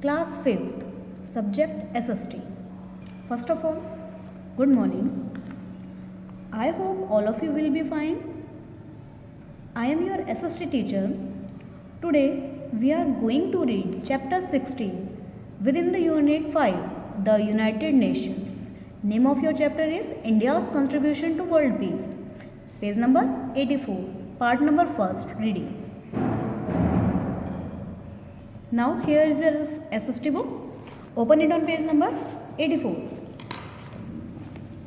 Class 5th, subject SST. First of all, good morning. I hope all of you will be fine. I am your SST teacher. Today we are going to read chapter 16 within the unit 5, the United Nations. Name of your chapter is India's Contribution to World Peace. Page number 84, part number 1st, reading. Now here is your SST book. Open it on page number 84.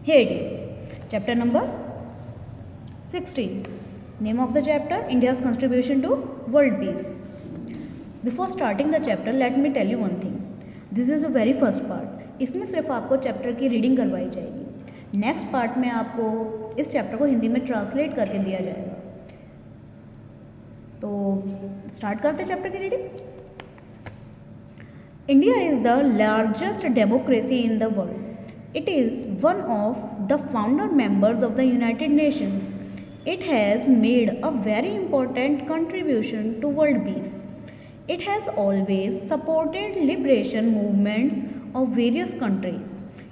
Here it is. Chapter number 16. Name of the chapter India's Contribution to World Peace. Before starting the chapter, let me tell you one thing. This is the very first part. इसमें सिर्फ आपको chapter की reading करवाई जाएगी. Next part में आपको इस chapter को हिंदी में ट्रांसलेट करके दिया जाएगा. तो स्टार्ट करते हैं चैप्टर की reading. India is the largest democracy in the world. It is one of the founder members of the United Nations. It has made a very important contribution to world peace. It has always supported liberation movements of various countries.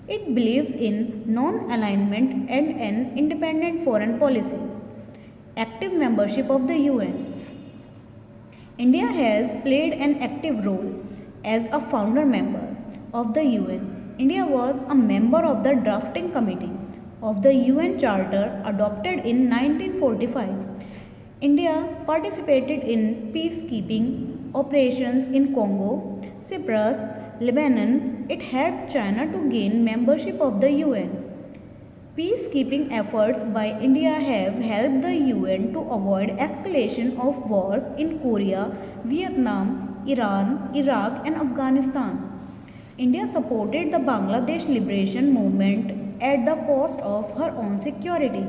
It believes in non-alignment and an independent foreign policy. Active membership of the UN. India has played an active role as a founder member of the UN. India was a member of the drafting committee of the UN Charter adopted in 1945. India participated in peacekeeping operations in Congo, Cyprus, Lebanon. It helped China to gain membership of the UN. Peacekeeping efforts by India have helped the UN to avoid escalation of wars in Korea, Vietnam, Iran, Iraq and Afghanistan. India supported the Bangladesh liberation movement at the cost of her own security.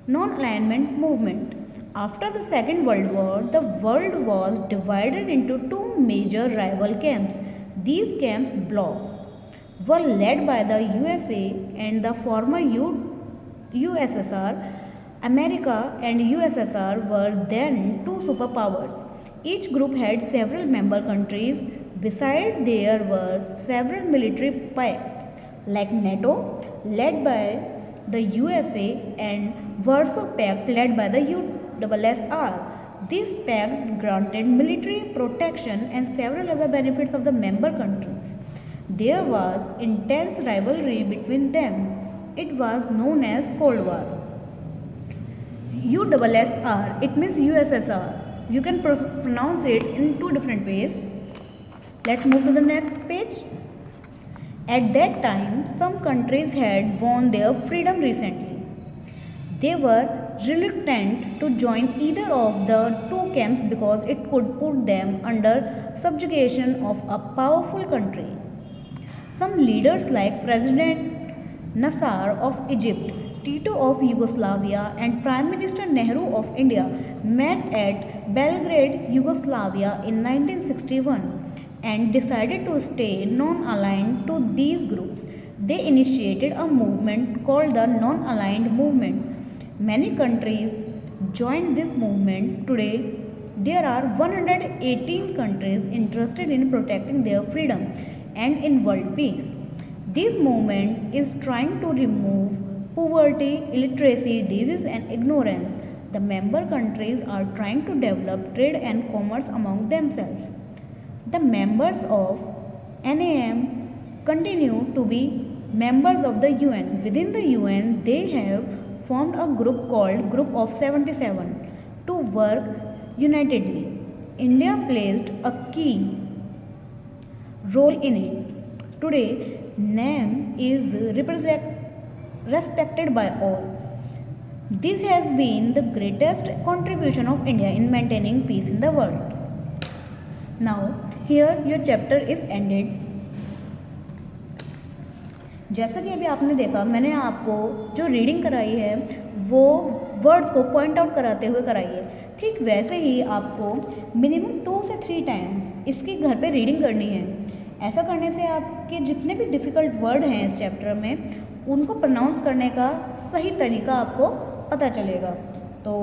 Non-alignment movement. After the Second World War, the world was divided into two major rival camps. These camps blocks were led by the USA and the former USSR. America and USSR were then two superpowers. Each group had several member countries. Besides, there were several military pacts like NATO, led by the USA, and Warsaw Pact, led by the USSR. This pact granted military protection and several other benefits of the member countries. There was intense rivalry between them. It was known as Cold War. USSR, it means USSR. You can pronounce it in two different ways. Let's move to the next page. At that time, some countries had won their freedom recently. They were reluctant to join either of the two camps because it could put them under subjugation of a powerful country. Some leaders like President Nasser of Egypt, Tito of Yugoslavia and Prime Minister Nehru of India met at Belgrade, Yugoslavia in 1961 and decided to stay non-aligned to these groups. They initiated a movement called the Non-Aligned Movement. Many countries joined this movement. Today, there are 118 countries interested in protecting their freedom and in world peace. This movement is trying to remove poverty, illiteracy, disease and ignorance. The member countries are trying to develop trade and commerce among themselves. The members of NAM continue to be members of the UN. Within the UN, they have formed a group called Group of 77 to work unitedly. India played a key role in it. Today, NAM is respected by all. This has been the greatest contribution of India in maintaining peace in the world. Now, here your chapter is ended. जैसा कि अभी आपने देखा, मैंने आपको जो reading कराई है वो वर्ड्स को पॉइंट आउट कराते हुए कराई है. ठीक वैसे ही आपको मिनिमम 2 से 3 टाइम्स इसकी घर पे रीडिंग करनी है. ऐसा करने से आपके जितने भी डिफ़िकल्ट वर्ड हैं इस चैप्टर में उनको प्रोनाउंस करने का सही तरीका आपको पता चलेगा. तो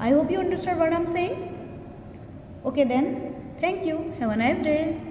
I hope you understand what I am saying. Okay then, Thank you. Have a nice day.